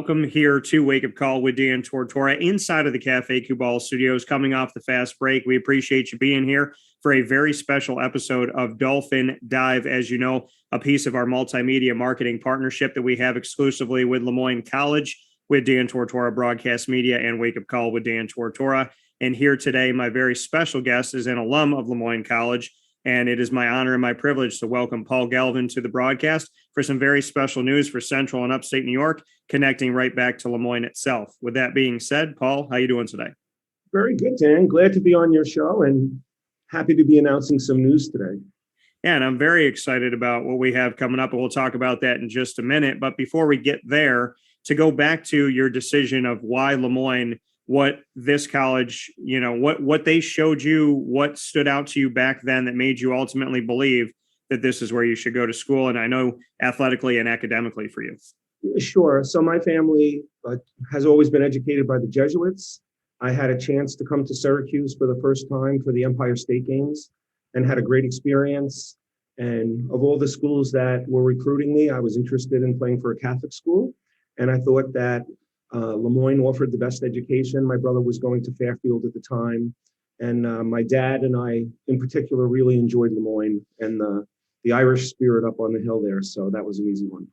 welcome here to Wake Up Call with Dan Tortora inside of the Cafe Cubal studios coming off the fast break. We appreciate you being here for a very special episode of Dolphin Dive. As you know, a piece of our multimedia marketing partnership that we have exclusively with LeMoyne College, with Dan Tortora Broadcast Media, and Wake Up Call with Dan Tortora. And here today, my very special guest is an alum of LeMoyne College, and it is my honor and my privilege to welcome Paul Galvin to the broadcast for some very special news for Central and Upstate New York, connecting right back to LeMoyne itself. With that being said, Paul, how you doing today? Very good, Dan. Glad to be on your show and happy to be announcing some news today. Yeah, and I'm very excited about what we have coming up, and we'll talk about that in just a minute. But before we get there, to go back to your decision of why LeMoyne, what this college, what they showed you, what stood out to you back then that made you ultimately believe that this is where you should go to school, and I know athletically and academically for you. Sure. So my family has always been educated by the Jesuits. I had a chance to come to Syracuse for the first time for the Empire State Games and had a great experience. And of all the schools that were recruiting me, I was interested in playing for a Catholic school. And I thought that LeMoyne offered the best education. My brother was going to Fairfield at the time. And my dad and I, in particular, really enjoyed LeMoyne and the Irish spirit up on the hill there. So that was an easy one.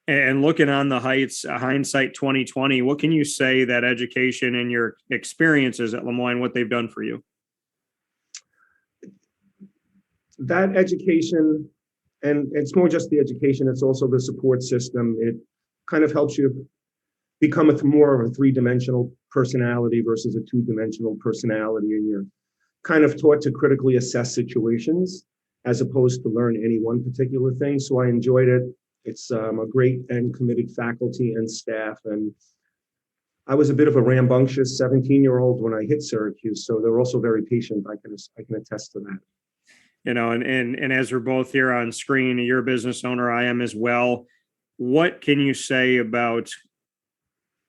And looking on the heights, hindsight 2020, what can you say that education and your experiences at LeMoyne, what they've done for you? That education, and it's more just the education, it's also the support system. It kind of helps you become more of a three-dimensional personality versus a two-dimensional personality. And you're kind of taught to critically assess situations as opposed to learn any one particular thing. So I enjoyed it. It's a great and committed faculty and staff. And I was a bit of a rambunctious 17-year-old when I hit Syracuse. So they're also very patient. I can attest to that. And as we're both here on screen, you're a business owner, I am as well. What can you say about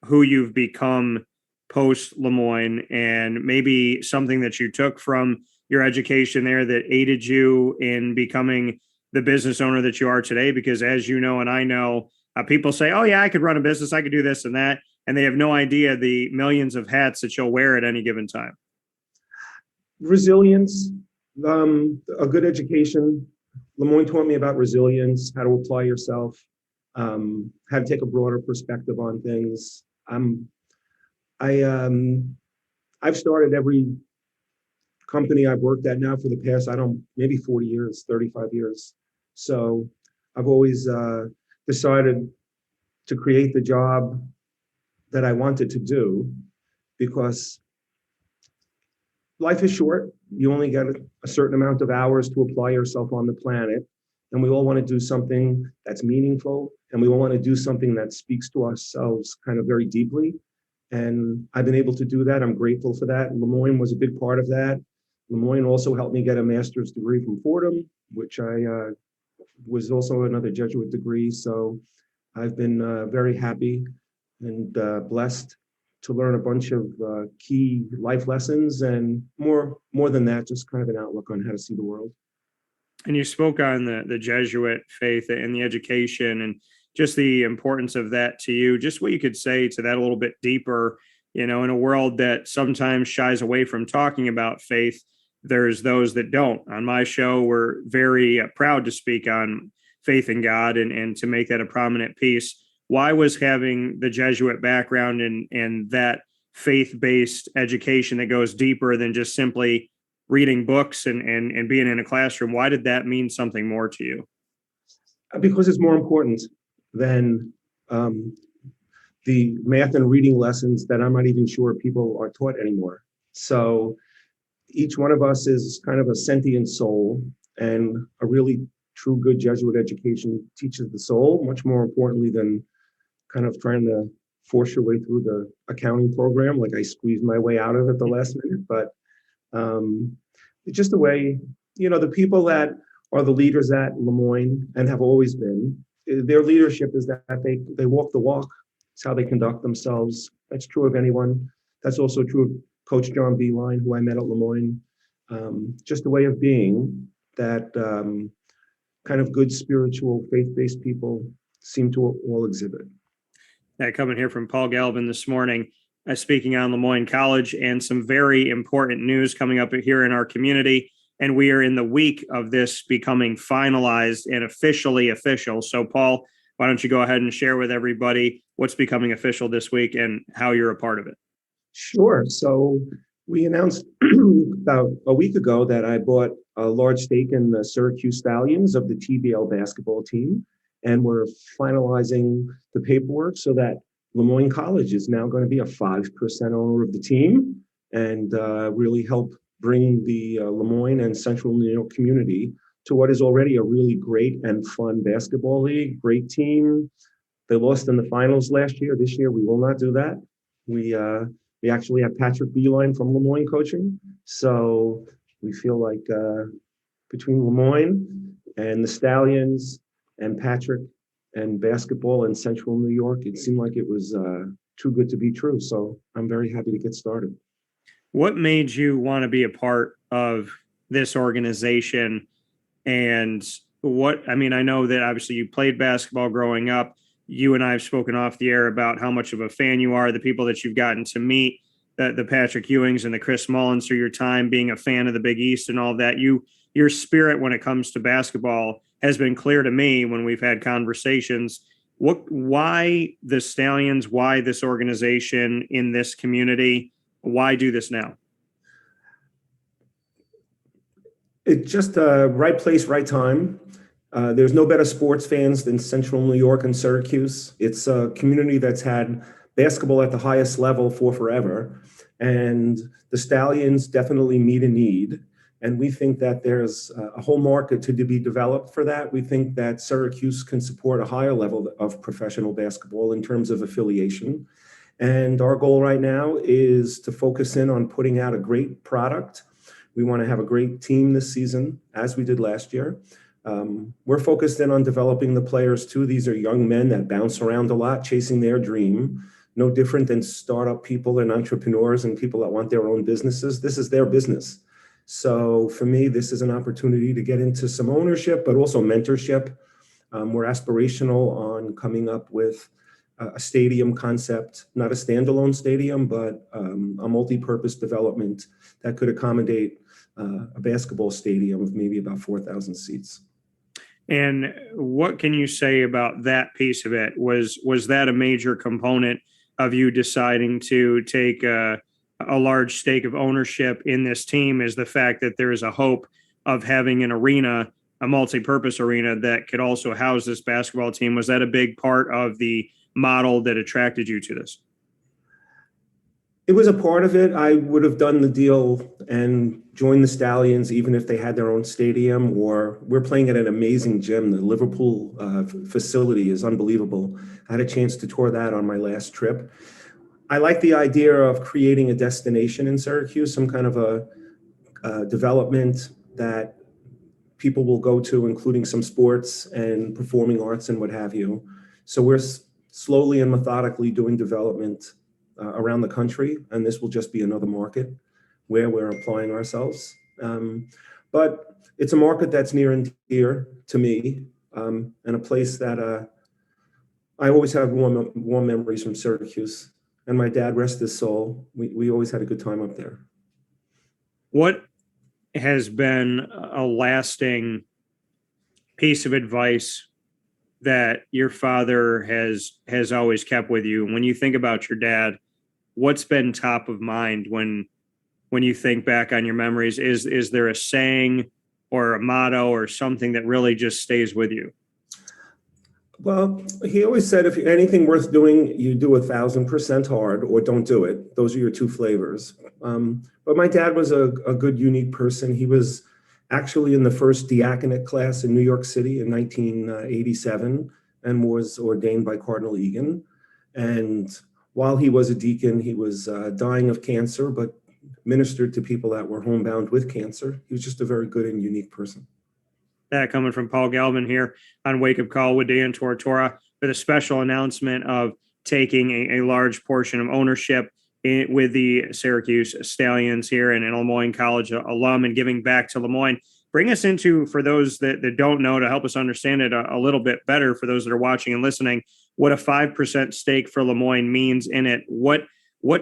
who you've become post LeMoyne, and maybe something that you took from your education there that aided you in becoming the business owner that you are today? Because as you know, and I know, people say, oh yeah, I could run a business, I could do this and that. And they have no idea the millions of hats that you'll wear at any given time. Resilience, a good education. LeMoyne taught me about resilience, how to apply yourself, how to take a broader perspective on things. I've started every company I've worked at now for the past, maybe 40 years, 35 years. So I've always decided to create the job that I wanted to do, because life is short. You only get a certain amount of hours to apply yourself on the planet. And we all want to do something that's meaningful. And we all want to do something that speaks to ourselves kind of very deeply. And I've been able to do that. I'm grateful for that. LeMoyne was a big part of that. LeMoyne also helped me get a master's degree from Fordham, which I was also another Jesuit degree. So I've been very happy and blessed to learn a bunch of key life lessons, and more than that, just kind of an outlook on how to see the world. And you spoke on the Jesuit faith and the education and just the importance of that to you, just what you could say to that a little bit deeper, in a world that sometimes shies away from talking about faith. There's those that don't. On my show, we're very proud to speak on faith in God and to make that a prominent piece. Why was having the Jesuit background and that faith-based education that goes deeper than just simply reading books and being in a classroom, why did that mean something more to you? Because it's more important than the math and reading lessons that I'm not even sure people are taught anymore. So each one of us is kind of a sentient soul, and a really true good Jesuit education teaches the soul much more importantly than kind of trying to force your way through the accounting program. Like I squeezed my way out of it the last minute, but it's just the way, the people that are the leaders at LeMoyne and have always been, their leadership is that they walk the walk. It's how they conduct themselves. That's true of anyone. That's also true of Coach John Beeline, who I met at LeMoyne. Just a way of being that kind of good spiritual faith-based people seem to all exhibit. Coming here from Paul Galvin this morning, speaking on LeMoyne College, and some very important news coming up here in our community. And we are in the week of this becoming finalized and officially official. So, Paul, why don't you go ahead and share with everybody what's becoming official this week and how you're a part of it? Sure. So we announced about a week ago that I bought a large stake in the Syracuse Stallions of the TBL basketball team. And we're finalizing the paperwork so that LeMoyne College is now going to be a 5% owner of the team and really help bring the Lemoyne and Central New York community to what is already a really great and fun basketball league. Great team. They lost in the finals last year. This year, we will not do that. We actually have Patrick Beeline from LeMoyne coaching. So we feel like between LeMoyne and the Stallions and Patrick and basketball in Central New York, it seemed like it was too good to be true. So I'm very happy to get started. What made you want to be a part of this organization? And I know that obviously you played basketball growing up. You and I have spoken off the air about how much of a fan you are, the people that you've gotten to meet, the Patrick Ewings and the Chris Mullins through your time being a fan of the Big East and all that. Your spirit when it comes to basketball has been clear to me when we've had conversations. Why the Stallions? Why this organization in this community? Why do this now? It's just right place, right time. There's no better sports fans than Central New York and Syracuse. It's a community that's had basketball at the highest level for forever. And the Stallions definitely meet a need. And we think that there's a whole market to be developed for that. We think that Syracuse can support a higher level of professional basketball in terms of affiliation. And our goal right now is to focus in on putting out a great product. We want to have a great team this season, as we did last year. We're focused in on developing the players too. These are young men that bounce around a lot, chasing their dream. No different than startup people and entrepreneurs and people that want their own businesses. This is their business. So for me, this is an opportunity to get into some ownership, but also mentorship. We're aspirational on coming up with a stadium concept, not a standalone stadium, but a multi-purpose development that could accommodate a basketball stadium of maybe about 4,000 seats. And what can you say about that piece of it? Was that a major component of you deciding to take a large stake of ownership in this team, is the fact that there is a hope of having an arena, a multi-purpose arena that could also house this basketball team? Was that a big part of the model that attracted you to this? It was a part of it. I would have done the deal and joined the Stallions even if they had their own stadium, or we're playing at an amazing gym. The Liverpool facility is unbelievable. I had a chance to tour that on my last trip. I like the idea of creating a destination in Syracuse, some kind of a development that people will go to, including some sports and performing arts and what have you. So we're slowly and methodically doing development around the country, and this will just be another market where we're applying ourselves. But it's a market that's near and dear to me, and a place that I always have warm memories from Syracuse. And my dad, rest his soul, we always had a good time up there. What has been a lasting piece of advice that your father has always kept with you? When you think about your dad, what's been top of mind when you think back on your memories? Is there a saying or a motto or something that really just stays with you? Well, he always said, if anything worth doing, you do 1,000% hard or don't do it. Those are your two flavors. But my dad was a good, unique person. He was actually in the first diaconate class in New York City in 1987 and was ordained by Cardinal Egan. And while he was a deacon, he was dying of cancer, but ministered to people that were homebound with cancer. He was just a very good and unique person. That coming from Paul Galvin here on Wake Up Call with Dan Tortora with a special announcement of taking a large portion of ownership with the Syracuse Stallions here and LeMoyne College alum and giving back to LeMoyne. bring us into, for those that don't know, to help us understand it a little bit better, for those that are watching and listening, what a 5% stake for LeMoyne means in it. What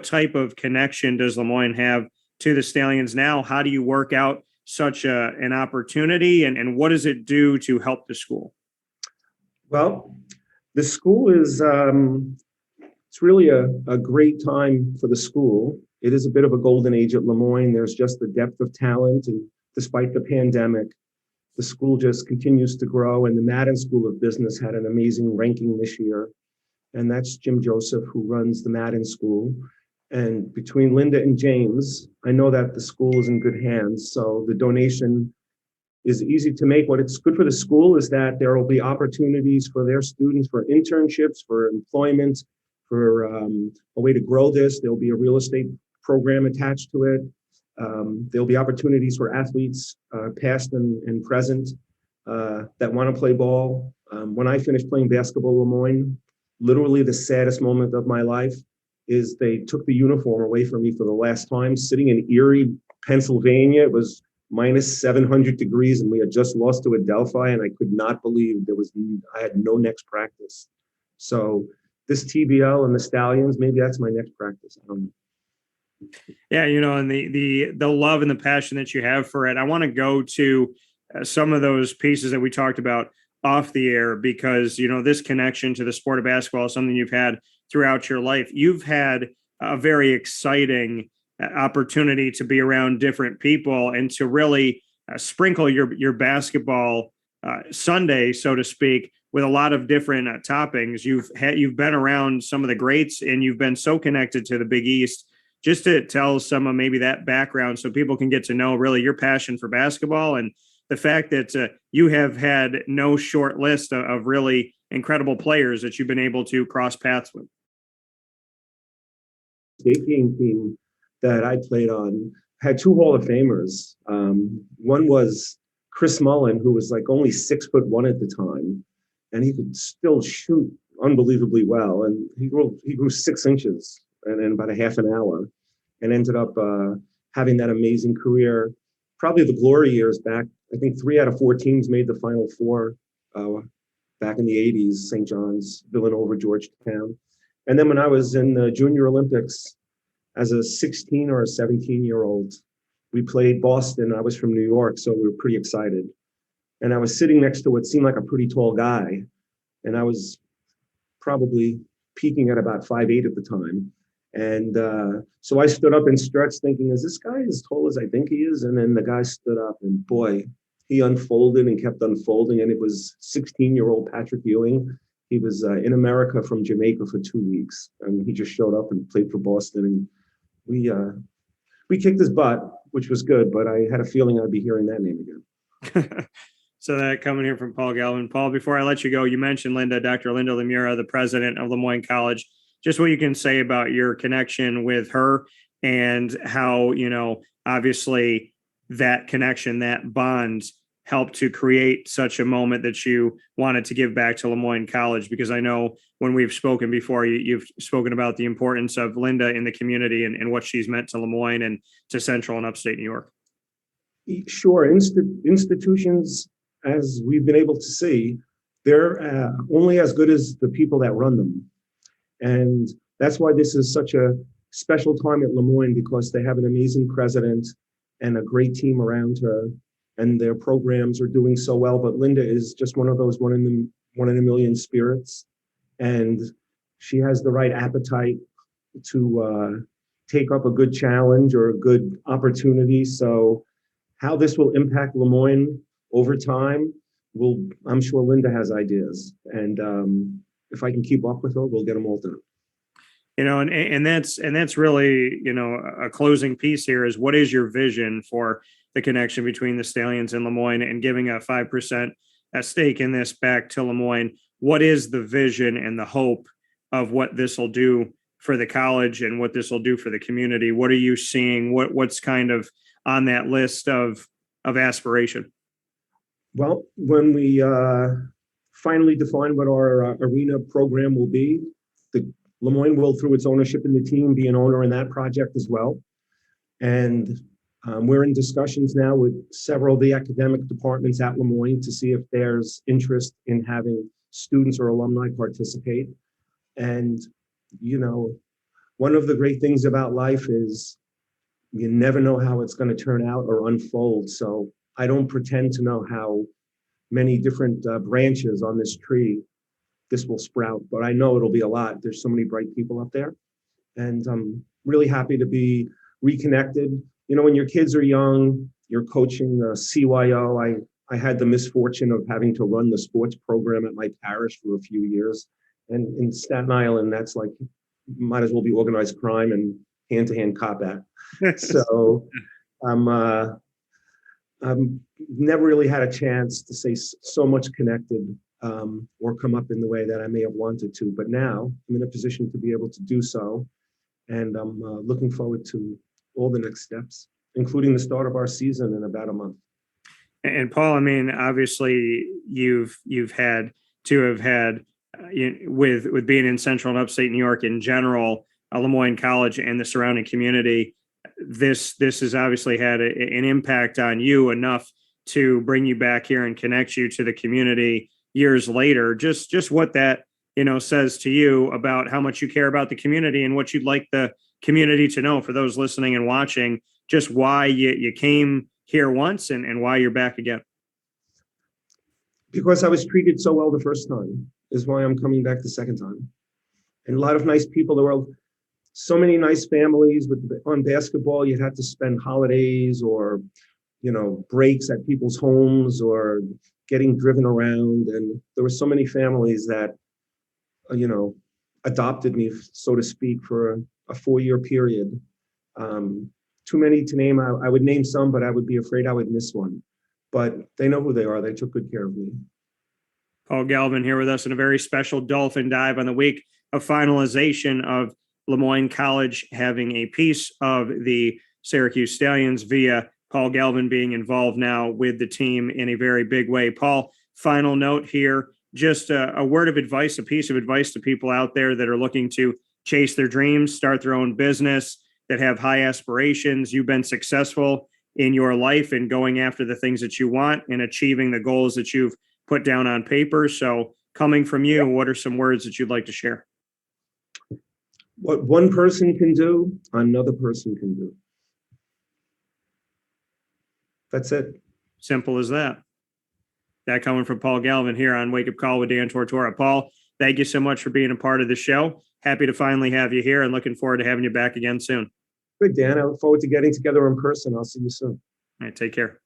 type of connection does LeMoyne have to the Stallions now? How do you work out such an opportunity, and what does it do to help the school? Well, the school is, it's really a great time for the school. It is a bit of a golden age at LeMoyne. There's just the depth of talent, and despite the pandemic, the school just continues to grow. And the Madden School of Business had an amazing ranking this year. And that's Jim Joseph, who runs the Madden School. And between Linda and James, I know that the school is in good hands. So the donation is easy to make. What it's good for the school is that there will be opportunities for their students for internships, for employment, for a way to grow this. There'll be a real estate program attached to it. There'll be opportunities for athletes, past and present, that want to play ball. When I finished playing basketball at LeMoyne, literally the saddest moment of my life is they took the uniform away from me for the last time. Sitting in Erie, Pennsylvania, it was minus 700 degrees, and we had just lost to Adelphi, and I could not believe I had no next practice. So this TBL and the Stallions, maybe that's my next practice. I don't know. Yeah, and the love and the passion that you have for it. I want to go to some of those pieces that we talked about off the air, because this connection to the sport of basketball is something you've had throughout your life. You've had a very exciting opportunity to be around different people and to really sprinkle your basketball Sunday, so to speak, with a lot of different toppings. You've been around some of the greats, and you've been so connected to the Big East. Just to tell some of maybe that background so people can get to know really your passion for basketball, and the fact that you have had no short list of really incredible players that you've been able to cross paths with. State game team that I played on had two Hall of Famers. One was Chris Mullen, who was like only 6'1" at the time, and he could still shoot unbelievably well. And he grew 6 inches in about a half an hour, and ended up having that amazing career. Probably the glory years back. I think 3 out of 4 teams made the Final Four back in the 80s, St. John's, Villanova, Georgetown. And then when I was in the Junior Olympics as a 16 or a 17-year-old, we played Boston. I was from New York, so we were pretty excited. And I was sitting next to what seemed like a pretty tall guy. And I was probably peaking at about 5'8" at the time. And so I stood up and stretched thinking, is this guy as tall as I think he is? And then the guy stood up, and boy, he unfolded and kept unfolding. And it was 16-year-old Patrick Ewing. He was in America from Jamaica for 2 weeks. And he just showed up and played for Boston. And we kicked his butt, which was good, but I had a feeling I'd be hearing that name again. So that coming here from Paul Galvin. Paul, before I let you go, you mentioned Dr. Linda Lemura, the president of LeMoyne College. Just what you can say about your connection with her, and how, obviously that connection, that bond, helped to create such a moment that you wanted to give back to LeMoyne College. Because I know when we've spoken before, you've spoken about the importance of Linda in the community and what she's meant to LeMoyne and to Central and Upstate New York. Sure. Institutions, as we've been able to see, they're only as good as the people that run them. And that's why this is such a special time at LeMoyne, because they have an amazing president and a great team around her, and their programs are doing so well. But Linda is just one of those one in a million spirits, and she has the right appetite to take up a good challenge or a good opportunity. So how this will impact LeMoyne over time, I'm sure Linda has ideas, and if I can keep up with her, we'll get them all done. And that's really, a closing piece here is, what is your vision for the connection between the Stallions and LeMoyne, and giving a 5% stake in this back to LeMoyne? What is the vision and the hope of what this will do for the college and what this will do for the community? What are you seeing? What's kind of on that list of aspiration? Well, when we finally define what our arena program will be, the LeMoyne will, through its ownership in the team, be an owner in that project as well. And We're in discussions now with several of the academic departments at LeMoyne to see if there's interest in having students or alumni participate. And, you know, one of the great things about life is you never know how it's going to turn out or unfold. So I don't pretend to know how many different branches on this tree this will sprout, but I know it'll be a lot. There's so many bright people up there. And I'm really happy to be reconnected. You know, when your kids are young, you're coaching CYO. I had the misfortune of having to run the sports program at my parish for a few years. And in Staten Island, that's like, might as well be organized crime and hand-to-hand combat. So I'm never really had a chance to say so much connected or come up in the way that I may have wanted to. But now I'm in a position to be able to do so. And I'm looking forward to all the next steps, including the start of our season in about a month. And Paul, I mean, obviously you've had to have had with being in Central and Upstate New York in general, LeMoyne College and the surrounding community. This has obviously had an impact on you enough to bring you back here and connect you to the community years later. Just what that says to you about how much you care about the community and what you'd like the community to know, for those listening and watching, just why you came here once and why you're back again. Because I was treated so well the first time is why I'm coming back the second time. And a lot of nice people. There were so many nice families on basketball. You had to spend holidays or, breaks at people's homes or getting driven around. And there were so many families that, adopted me, so to speak, for a 4-year period. Too many to name. I would name some, but I would be afraid I would miss one. But they know who they are. They took good care of me. Paul Galvin here with us in a very special Dolphin Dive on the week of finalization of LeMoyne College having a piece of the Syracuse Stallions via Paul Galvin being involved now with the team in a very big way. Paul, final note here, just a word of advice, a piece of advice to people out there that are looking to chase their dreams, start their own business, that have high aspirations. You've been successful in your life in going after the things that you want and achieving the goals that you've put down on paper. So coming from you, what are some words that you'd like to share? What one person can do, another person can do. That's it. Simple as that. That coming from Paul Galvin here on Wake Up Call with Dan Tortora. Paul, thank you so much for being a part of the show. Happy to finally have you here and looking forward to having you back again soon. Good, Dan. I look forward to getting together in person. I'll see you soon. All right, take care.